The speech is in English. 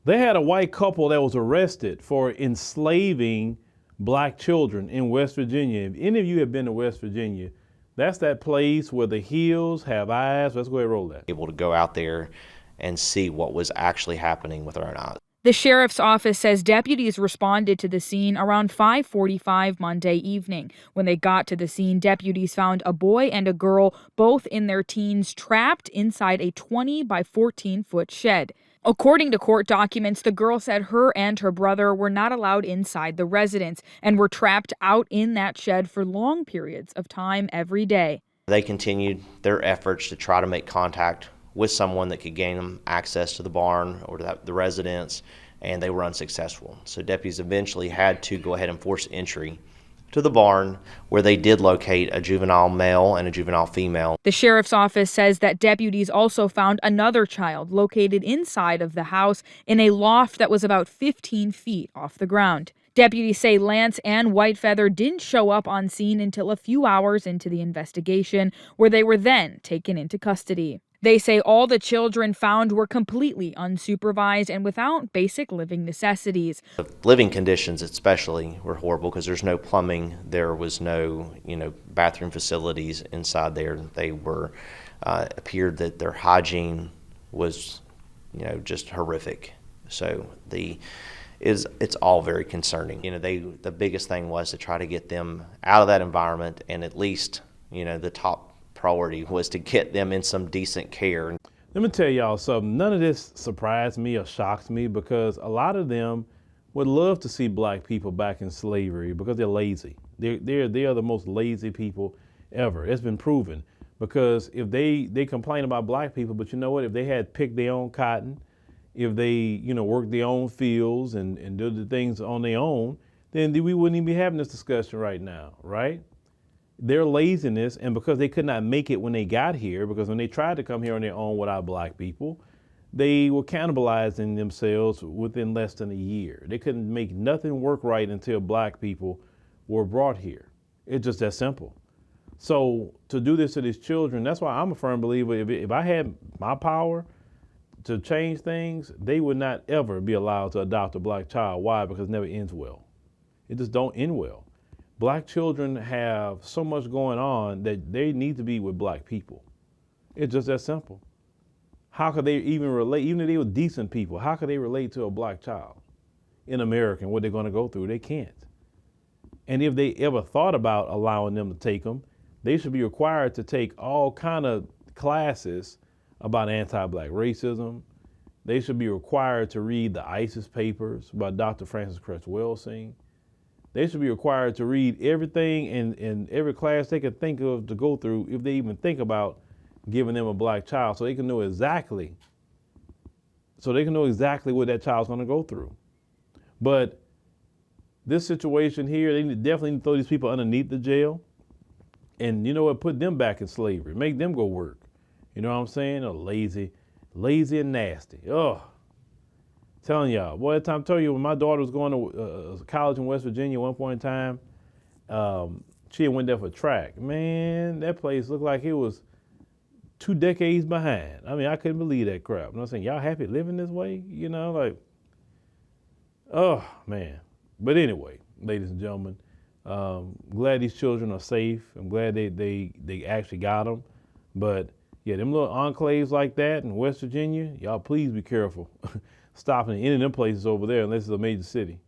They had a white couple that was arrested for enslaving black children in West Virginia. If any of you have been to West Virginia, that's that place where the hills have eyes. Let's go ahead and roll that. Able to go out there and see what was actually happening with our own eyes. The sheriff's office says deputies responded to the scene around 5:45 Monday evening. When they got to the scene, deputies found a boy and a girl, both in their teens, trapped inside a 20 by 14-foot shed. According to court documents, the girl said her and her brother were not allowed inside the residence and were trapped out in that shed for long periods of time every day. They continued their efforts to try to make contact with someone that could gain them access to the barn or to the residence, and they were unsuccessful. So deputies eventually had to go ahead and force entry to the barn, where they did locate a juvenile male and a juvenile female. The sheriff's office says that deputies also found another child located inside of the house in a loft that was about 15 feet off the ground. Deputies say Lance and Whitefeather didn't show up on scene until a few hours into the investigation, where they were then taken into custody. They say all the children found were completely unsupervised and without basic living necessities. The living conditions especially were horrible because there's no plumbing, there was no, bathroom facilities inside there. They were appeared that their hygiene was, just horrific. So it's all very concerning. The biggest thing was to try to get them out of that environment, and at least, the top priority was to get them in some decent care. Let me tell y'all something. None of this surprised me or shocks me, because a lot of them would love to see black people back in slavery because they're lazy. They are the most lazy people ever. It's been proven, because if they complain about black people, but you know what? If they had picked their own cotton, if they worked their own fields and did the things on their own, then we wouldn't even be having this discussion right now, right? Their laziness, and because they could not make it when they got here, because when they tried to come here on their own without black people, they were cannibalizing themselves within less than a year. They couldn't make nothing work right until black people were brought here. It's just that simple. So to do this to these children, that's why I'm a firm believer, if I had my power to change things, they would not ever be allowed to adopt a black child. Why? Because it never ends well. It just don't end well. Black children have so much going on that they need to be with black people. It's just that simple. How could they even relate, even if they were decent people, how could they relate to a black child in America and what they're going to go through? They can't. And if they ever thought about allowing them to take them, they should be required to take all kind of classes about anti-black racism. They should be required to read the ISIS papers by Dr. Francis Cress Welsing. They should be required to read everything in every class they could think of to go through, if they even think about giving them a black child, so they can know exactly what that child's going to go through. But this situation here, they definitely need to throw these people underneath the jail, and put them back in slavery, make them go work. You know what I'm saying? Lazy and nasty. Ugh. Telling y'all, boy, I'm telling you, when my daughter was going to college in West Virginia at one point in time, she went there for track. Man, that place looked like it was 2 decades behind. I mean, I couldn't believe that crap. And I'm saying, y'all happy living this way? Oh, man. But anyway, ladies and gentlemen, glad these children are safe. I'm glad they actually got them. But yeah, them little enclaves like that in West Virginia, y'all please be careful. Stopping in any of them places over there unless it's a major city.